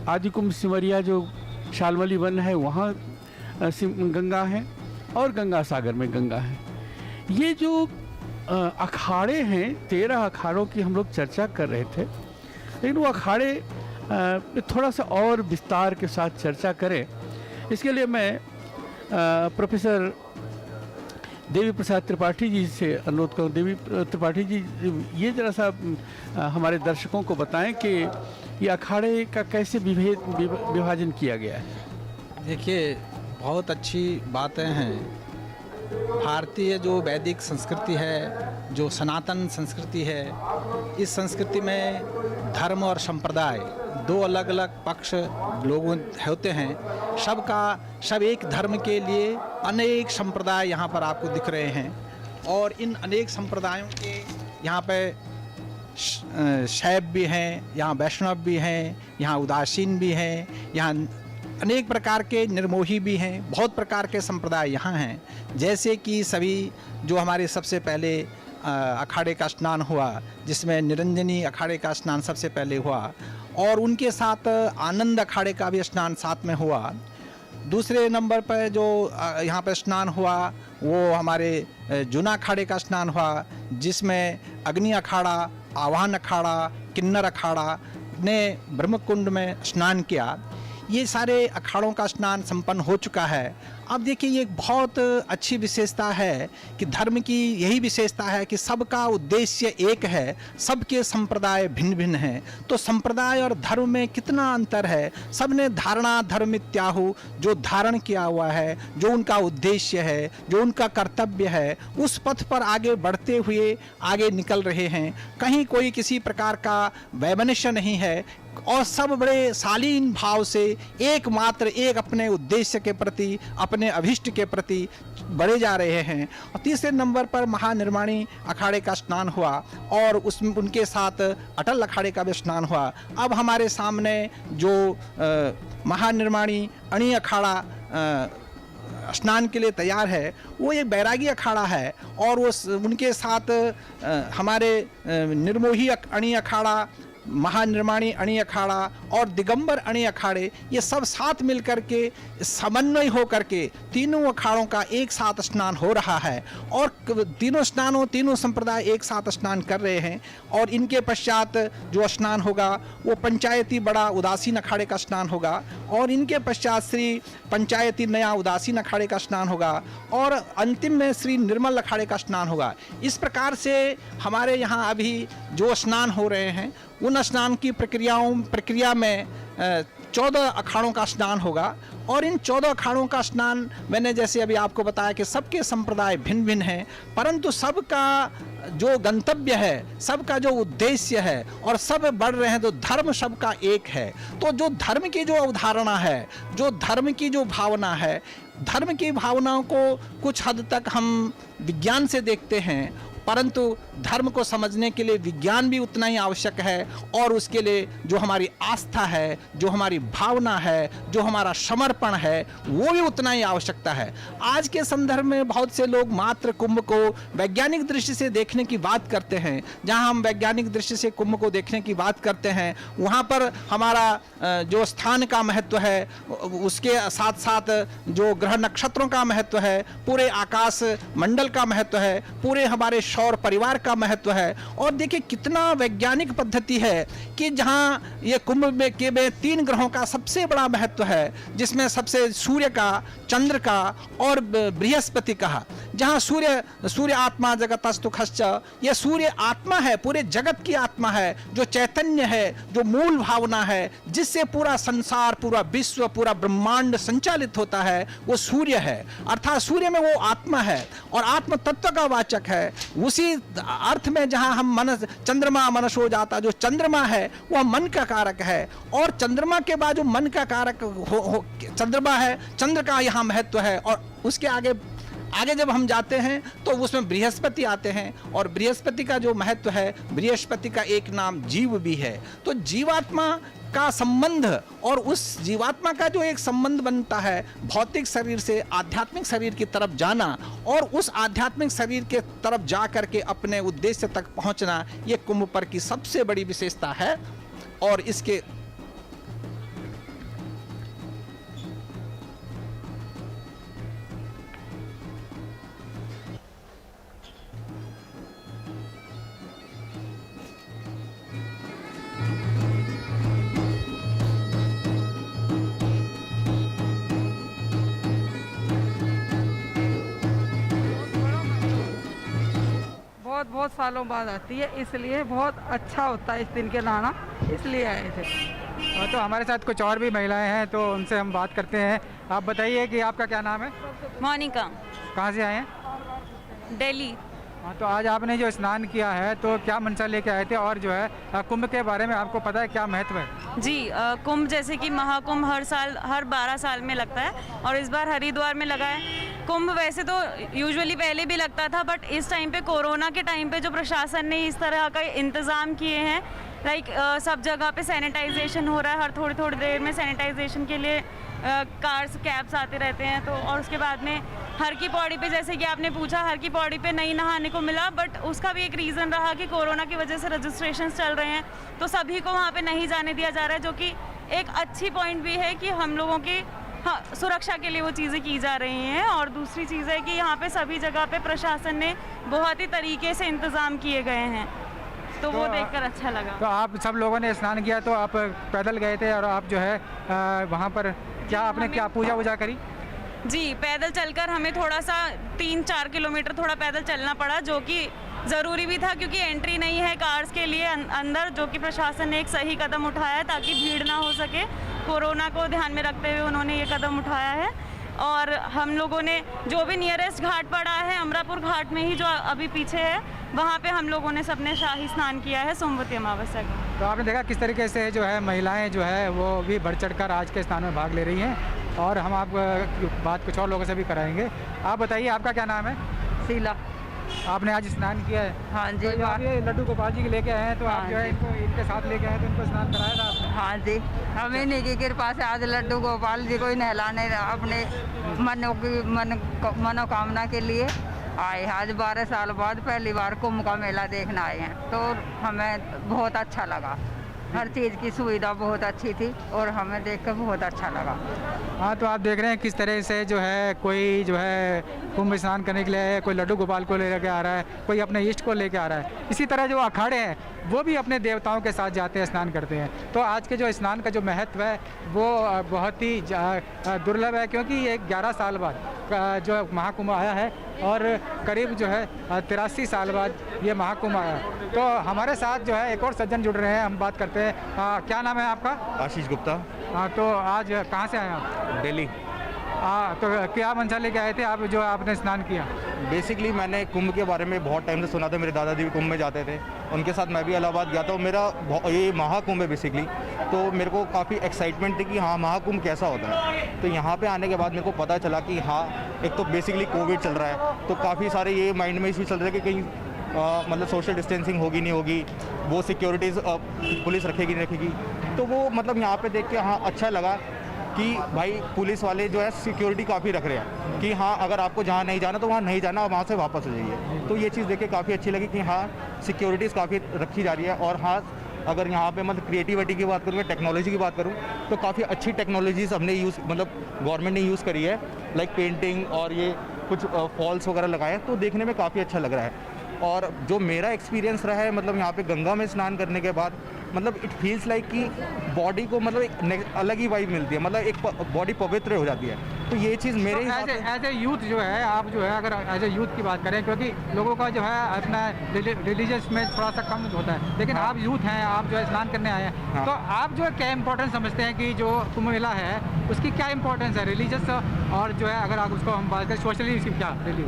[SPEAKER 16] आदि कुंभ सिमरिया जो शालमली वन है वहाँ गंगा है, और गंगा सागर में गंगा है। ये जो अखाड़े हैं, 13 अखाड़ों की हम लोग चर्चा कर रहे थे, लेकिन वो अखाड़े थोड़ा सा और विस्तार के साथ चर्चा करें, इसके लिए मैं प्रोफेसर देवी प्रसाद त्रिपाठी जी से अनुरोध करूँ। देवी त्रिपाठी जी, ये जरा सा हमारे दर्शकों को बताएं कि ये अखाड़े का कैसे विभाजन किया गया है।
[SPEAKER 21] देखिए, बहुत अच्छी बातें हैं। भारतीय जो वैदिक संस्कृति है, जो सनातन संस्कृति है, इस संस्कृति में धर्म और संप्रदाय 2 अलग अलग पक्ष लोग होते हैं। सब एक धर्म के लिए अनेक संप्रदाय यहाँ पर आपको दिख रहे हैं, और इन अनेक संप्रदायों के यहाँ पे शैव भी हैं, यहाँ वैष्णव भी हैं, यहाँ उदासीन भी हैं, यहाँ अनेक प्रकार के निर्मोही भी हैं। बहुत प्रकार के संप्रदाय यहाँ हैं। जैसे कि सभी जो हमारे सबसे पहले अखाड़े का स्नान हुआ, जिसमें निरंजनी अखाड़े का स्नान सबसे पहले हुआ, और उनके साथ आनंद अखाड़े का भी स्नान साथ में हुआ। दूसरे नंबर पर जो यहाँ पर स्नान हुआ वो हमारे जूना अखाड़े का स्नान हुआ, जिसमें अग्नि अखाड़ा, आवाहन अखाड़ा, किन्नर अखाड़ा ने ब्रह्मकुंड में स्नान किया। ये सारे अखाड़ों का स्नान संपन्न हो चुका है। अब देखिए, ये एक बहुत अच्छी विशेषता है कि धर्म की यही विशेषता है कि सबका उद्देश्य एक है, सबके संप्रदाय भिन्न भिन्न हैं। तो संप्रदाय और धर्म में कितना अंतर है। सबने धारणा धर्म इत्याहु, जो धारण किया हुआ है, जो उनका उद्देश्य है, जो उनका कर्तव्य है, उस पथ पर आगे बढ़ते हुए आगे निकल रहे हैं। कहीं कोई किसी प्रकार का वैमनस्य नहीं है, और सब बड़े शालीन भाव से एकमात्र एक अपने उद्देश्य के प्रति, अपने अभिष्ट के प्रति बढ़े जा रहे हैं। और तीसरे नंबर पर महानिर्वाणी अखाड़े का स्नान हुआ, और उसमें उनके साथ अटल अखाड़े का भी स्नान हुआ। अब हमारे सामने जो महानिर्वाणी अणी अखाड़ा स्नान के लिए तैयार है, वो एक बैरागी अखाड़ा है, और वो उनके साथ हमारे निर्मोही अणी अखाड़ा, महानिर्वाणी अणी अखाड़ा और दिगंबर अणी अखाड़े, ये सब साथ मिलकर के समन्वय हो करके तीनों अखाड़ों का एक साथ स्नान हो रहा है, और तीनों संप्रदाय एक साथ स्नान कर रहे हैं। और इनके पश्चात जो स्नान होगा वो पंचायती बड़ा उदासीन अखाड़े का स्नान होगा, और इनके पश्चात श्री पंचायती नया उदासीन अखाड़े का स्नान होगा, और अंतिम में श्री निर्मल अखाड़े का स्नान होगा। इस प्रकार से हमारे यहाँ अभी जो स्नान हो रहे हैं, उन स्नान की प्रक्रिया में 14 अखाड़ों का स्नान होगा। और इन 14 अखाड़ों का स्नान मैंने जैसे अभी आपको बताया कि सबके संप्रदाय भिन्न भिन्न हैं, परंतु सबका जो गंतव्य है, सबका जो उद्देश्य है, और सब बढ़ रहे हैं, तो धर्म सबका एक है। तो जो धर्म की जो अवधारणा है, जो धर्म की जो भावना है, धर्म की भावनाओं को कुछ हद तक हम विज्ञान से देखते हैं, परंतु धर्म को समझने के लिए विज्ञान भी उतना ही आवश्यक है, और उसके लिए जो हमारी आस्था है, जो हमारी भावना है, जो हमारा समर्पण है, वो भी उतना ही आवश्यकता है। आज के संदर्भ में बहुत से लोग मात्र कुंभ को वैज्ञानिक दृष्टि से देखने की बात करते हैं। जहां हम वैज्ञानिक दृष्टि से कुंभ को देखने की बात करते हैं, वहां पर हमारा जो स्थान का महत्व है, उसके साथ साथ जो ग्रह नक्षत्रों का महत्व है, पूरे आकाश मंडल का महत्व है, पूरे हमारे सौर परिवार का महत्व है। और देखिए कितना वैज्ञानिक पद्धति है कि जहां ये कुंभ में के 3 ग्रहों का सबसे बड़ा महत्व है, जिसमें सबसे सूर्य का, चंद्र का और बृहस्पति का। जहाँ सूर्य आत्मा जगतस्तु खश्च, ये सूर्य आत्मा है, पूरे जगत की आत्मा है, जो चैतन्य है, जो मूल भावना है, जिससे पूरा संसार, पूरा विश्व, पूरा ब्रह्मांड संचालित होता है, वो सूर्य है। अर्थात सूर्य में वो आत्मा है और आत्म तत्व का वाचक है। उसी अर्थ में जहाँ हम चंद्रमा मनसो जाता, जो चंद्रमा है वह मन का कारक है, और चंद्रमा के बाद जो मन का कारक चंद्रमा है, चंद्र का यहाँ महत्व है। और उसके आगे जब हम जाते हैं तो उसमें बृहस्पति आते हैं, और बृहस्पति का जो महत्व है, बृहस्पति का एक नाम जीव भी है। तो जीवात्मा का संबंध, और उस जीवात्मा का जो एक संबंध बनता है भौतिक शरीर से आध्यात्मिक शरीर की तरफ जाना, और उस आध्यात्मिक शरीर के तरफ जा करके अपने उद्देश्य तक पहुंचना, ये कुंभ पर्व की सबसे बड़ी विशेषता है। और इसके
[SPEAKER 6] बहुत सालों बाद आती है, इसलिए बहुत अच्छा होता है इस दिन के नहाना, इसलिए आए थे।
[SPEAKER 18] तो हमारे साथ कुछ और भी महिलाएं हैं, तो उनसे हम बात करते हैं। आप बताइए कि आपका क्या नाम है?
[SPEAKER 5] मोनिका।
[SPEAKER 18] कहाँ से आए हैं?
[SPEAKER 5] दिल्ली।
[SPEAKER 18] हाँ, तो आज आपने जो स्नान किया है तो क्या मंशा लेके आए थे, और जो है कुंभ के बारे में आपको पता है क्या महत्व है?
[SPEAKER 5] जी, कुंभ जैसे कि महाकुंभ हर साल, हर 12 साल में लगता है, और इस बार हरिद्वार में लगा है। कुंभ वैसे तो यूजुअली पहले भी लगता था, बट इस टाइम पे, कोरोना के टाइम पे, जो प्रशासन ने इस तरह का इंतज़ाम किए हैं, लाइक सब जगह पे सैनिटाइजेशन हो रहा है, हर थोड़ी थोड़ी देर में सैनिटाइजेशन के लिए कार्स, कैब्स आते रहते हैं। तो और उसके बाद में हर की पौड़ी पे, जैसे कि आपने पूछा, हर की पौड़ी पे नहीं नहाने को मिला, बट उसका भी एक रीज़न रहा कि कोरोना की वजह से रजिस्ट्रेशन चल रहे हैं, तो सभी को वहाँ पे नहीं जाने दिया जा रहा है, जो कि एक अच्छी पॉइंट भी है कि हम लोगों की सुरक्षा के लिए वो चीज़ें की जा रही हैं। और दूसरी चीज़ है कि यहाँ पे सभी जगह पे प्रशासन ने बहुत ही तरीके से इंतज़ाम किए गए हैं, तो वो देखकर अच्छा लगा।
[SPEAKER 18] तो आप सब लोगों ने स्नान किया, तो आप पैदल गए थे, और आप जो है वहाँ पर क्या आपने क्या पूजा वूजा करी?
[SPEAKER 5] जी, पैदल चलकर हमें थोड़ा सा 3-4 किलोमीटर थोड़ा पैदल चलना पड़ा, जो कि ज़रूरी भी था, क्योंकि एंट्री नहीं है कार्स के लिए अंदर, जो कि प्रशासन ने एक सही कदम उठाया है ताकि भीड़ ना हो सके। कोरोना को ध्यान में रखते हुए उन्होंने ये कदम उठाया है। और हम लोगों ने जो भी नियरेस्ट घाट पड़ा है, अमरापुर घाट में ही जो अभी पीछे है, वहाँ पे हम लोगों ने सबने शाही स्नान किया है सोमवती अमावस्या का।
[SPEAKER 18] तो आपने देखा किस तरीके से जो है महिलाएं जो है वो भी बढ़ चढ़कर आज के स्नान में भाग ले रही हैं, और हम आप बात कुछ और लोगों से भी कराएंगे। आप बताइए, आपका क्या नाम है?
[SPEAKER 6] शीला।
[SPEAKER 18] आपने आज स्नान किया है?
[SPEAKER 6] हाँ जी।
[SPEAKER 18] तो आप ये लड्डू गोपाल जी लेके आए हैं, तो आप जो है इनके साथ लेके आए, तो इनको स्नान कराया था आपने?
[SPEAKER 6] हाँ जी, हमें इन्हीं की कृपा से आज लड्डू गोपाल जी को ही नहलाने अपने मनोकामना के लिए आए। आज 12 साल बाद पहली बार कुंभ का मेला देखने आए हैं, तो हमें बहुत अच्छा लगा। हर चीज़ की सुविधा बहुत अच्छी थी, और हमें देखकर बहुत अच्छा लगा।
[SPEAKER 18] हाँ, तो आप देख रहे हैं किस तरह से जो है कोई जो है कुंभ स्नान करने के लिए कोई लड्डू गोपाल को लेकर आ रहा है, कोई अपने इष्ट को लेकर आ रहा है। इसी तरह जो अखाड़े हैं वो भी अपने देवताओं के साथ जाते हैं, स्नान करते हैं। तो आज के जो स्नान का जो महत्व है वो बहुत ही दुर्लभ है, क्योंकि ये 11 साल बाद जो महाकुंभ आया है, और करीब जो है 83 साल बाद ये महाकुंभ आया। तो हमारे साथ जो है एक और सज्जन जुड़ रहे हैं, हम बात करते हैं। क्या नाम है आपका?
[SPEAKER 22] आशीष गुप्ता।
[SPEAKER 18] हाँ, तो आज कहाँ से आए आप?
[SPEAKER 22] दिल्ली।
[SPEAKER 18] हाँ, तो क्या मंशा लेके आए थे आप जो आपने स्नान किया?
[SPEAKER 22] बेसिकली मैंने कुंभ के बारे में बहुत टाइम से सुना था, मेरे दादाजी भी कुंभ में जाते थे, उनके साथ मैं भी इलाहाबाद गया था। मेरा ये महाकुंभ है बेसिकली, तो मेरे को काफ़ी एक्साइटमेंट थी कि हाँ महाकुंभ कैसा होता है। तो यहाँ पे आने के बाद मेरे को पता चला कि हाँ, एक तो बेसिकली कोविड चल रहा है, तो काफ़ी सारे ये माइंड में इश्यू चल रहे हैं कि कहीं मतलब सोशल डिस्टेंसिंग होगी नहीं होगी, वो सिक्योरिटीज़ पुलिस रखेगी नहीं रखेगी। तो वो मतलब यहाँ पे देख के हाँ अच्छा लगा कि भाई पुलिस वाले जो है सिक्योरिटी काफ़ी रख रहे हैं कि हाँ अगर आपको जहाँ नहीं जाना तो वहाँ नहीं जाना, वहाँ से वापस हो जाइए। तो ये चीज़ देख के काफ़ी अच्छी लगी कि हाँ सिक्योरिटीज़ काफ़ी रखी जा रही है। और हाँ, अगर यहाँ पे मतलब क्रिएटिविटी की बात करूँ, टेक्नोलॉजी की बात करूँ, तो काफ़ी अच्छी टेक्नोलॉजीज़ हमने यूज़ मतलब गवर्नमेंट ने यूज़ करी है, लाइक पेंटिंग और ये कुछ फॉल्स वगैरह लगाए हैं, तो देखने में काफ़ी अच्छा लग रहा है। और जो मेरा एक्सपीरियंस रहा है मतलब यहाँ पे गंगा में स्नान करने के बाद, मतलब इट फील्स लाइक कि बॉडी को मतलब एक अलग ही वाइब मिलती है, मतलब एक बॉडी पवित्र हो जाती है। तो ये चीज़ मेरे हिसाब से
[SPEAKER 18] एज ए यूथ जो है, आप जो है अगर एज ए यूथ की बात करें, क्योंकि लोगों का जो है अपना रिलीजियस में थोड़ा सा कम होता है, लेकिन आप यूथ हैं, आप जो है स्नान करने आए हैं, तो आप जो है क्या इंपॉर्टेंस समझते हैं कि जो कुंभ मेला है उसकी क्या इंपॉर्टेंस है रिलीजियस, और जो है अगर आप उसको हम बात करें सोशली इसकी क्या वैल्यू?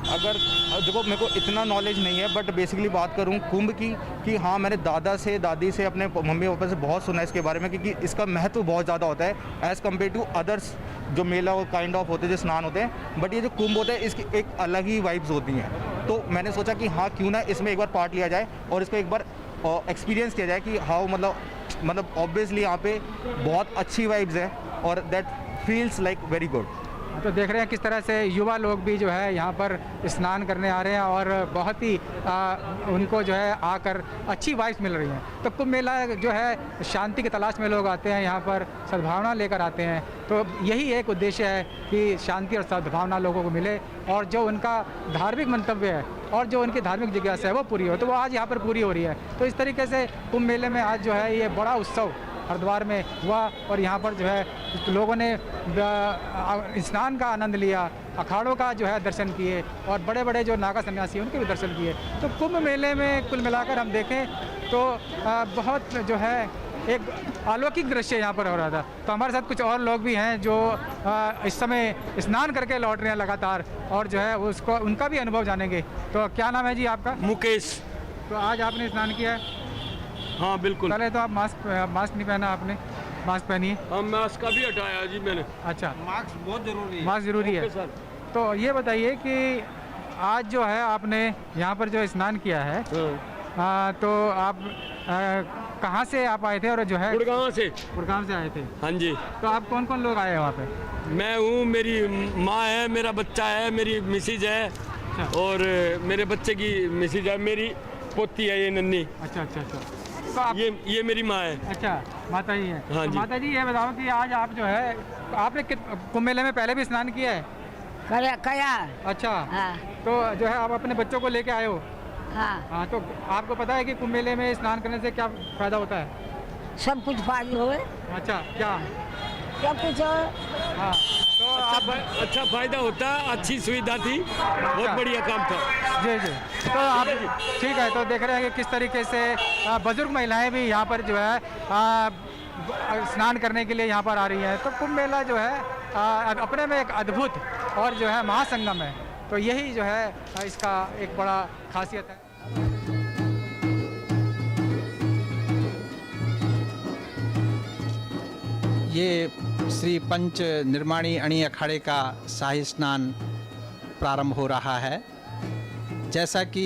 [SPEAKER 22] अगर देखो मेरे को इतना नॉलेज नहीं है, बट बेसिकली बात करूं कुंभ की कि हाँ मैंने दादा से दादी से अपने मम्मी पापा से बहुत सुना है इसके बारे में, क्योंकि इसका महत्व बहुत ज़्यादा होता है एज़ कम्पेयर टू अदर्स जो मेला काइंड ऑफ होते हैं, जो स्नान होते हैं। बट ये जो कुंभ होता है इसकी एक अलग ही वाइब्स होती हैं। तो मैंने सोचा कि हाँ क्यों ना इसमें एक बार पार्ट लिया जाए और इसको एक बार एक्सपीरियंस किया जाए कि हाउ मतलब ऑब्वियसली यहाँ पे बहुत अच्छी वाइब्स है और that feels like very good.
[SPEAKER 18] तो देख रहे हैं किस तरह से युवा लोग भी जो है यहाँ पर स्नान करने आ रहे हैं और बहुत ही उनको जो है आकर अच्छी वाइब्स मिल रही हैं। तो कुंभ मेला जो है शांति की तलाश में लोग आते हैं, यहाँ पर सद्भावना लेकर आते हैं। तो यही एक उद्देश्य है कि शांति और सद्भावना लोगों को मिले और जो उनका धार्मिक मंतव्य है और जो उनकी धार्मिक जिज्ञासा है वो पूरी हो, तो वो आज यहाँ पर पूरी हो रही है। तो इस तरीके से कुंभ मेले में आज जो है ये बड़ा उत्सव हरिद्वार में हुआ और यहाँ पर जो है लोगों ने स्नान का आनंद लिया, अखाड़ों का जो है दर्शन किए और बड़े बड़े जो नागा सन्यासी उनके भी दर्शन किए। तो कुंभ मेले में कुल मिलाकर हम देखें तो बहुत जो है एक अलौकिक दृश्य यहाँ पर हो रहा था। तो हमारे साथ कुछ और लोग भी हैं जो इस समय स्नान करके लौट रहे हैं लगातार और जो है उसको उनका भी अनुभव जानेंगे। तो क्या नाम है जी आपका?
[SPEAKER 7] मुकेश।
[SPEAKER 18] तो आज आपने स्नान किया है?
[SPEAKER 7] हाँ बिल्कुल।
[SPEAKER 18] पहले तो आप मास्क नहीं पहना, आपने मास्क पहनिए।
[SPEAKER 7] हाँ मास्क का भी हटाया जी मैंने।
[SPEAKER 18] अच्छा,
[SPEAKER 7] मास्क बहुत जरूरी है।
[SPEAKER 18] मास्क जरूरी है
[SPEAKER 7] सर।
[SPEAKER 18] तो ये बताइए कि आज जो है आपने यहाँ पर जो स्नान किया है तो आप कहाँ से आप आए थे और जो है?
[SPEAKER 7] गुड़गांव से।
[SPEAKER 18] गुड़गांव से आए थे?
[SPEAKER 7] हाँ जी।
[SPEAKER 18] तो आप कौन कौन लोग आए हैं वहाँ पे?
[SPEAKER 7] मैं हूँ, मेरी माँ है, मेरा बच्चा है, मेरी मिसेज है और मेरे बच्चे की मिसेज है, मेरी पोती है ये नन्ही।
[SPEAKER 18] अच्छा अच्छा अच्छा। तो आप
[SPEAKER 7] ये मेरी माँ है।
[SPEAKER 18] अच्छा, माता जी है।
[SPEAKER 7] हाँ
[SPEAKER 18] तो
[SPEAKER 7] जी।
[SPEAKER 18] माता जी ये बताओ कि आज आप जो है आपने कुंभ मेले में पहले भी स्नान किया है?
[SPEAKER 4] कया।
[SPEAKER 18] अच्छा। तो जो है आप अपने बच्चों को लेके आए हो? हाँ। तो आपको पता है कि कुंभ मेले में स्नान करने से क्या फायदा होता है?
[SPEAKER 4] सब कुछ फायदा हो।
[SPEAKER 18] अच्छा, क्या
[SPEAKER 4] सब कुछ?
[SPEAKER 18] हाँ। तो
[SPEAKER 7] अच्छा फायदा होता है, अच्छी सुविधा थी, बहुत बढ़िया काम था।
[SPEAKER 18] जी जी। तो आप ठीक है। तो देख रहे हैं कि किस तरीके से बुजुर्ग महिलाएं भी यहाँ पर जो है स्नान करने के लिए यहाँ पर आ रही हैं। तो कुंभ मेला जो है अपने में एक अद्भुत और जो है महासंगम है। तो यही जो है इसका एक बड़ा खासियत है।
[SPEAKER 21] ये श्री पंच निर्माणी अणी अखाड़े का शाही स्नान प्रारंभ हो रहा है। जैसा कि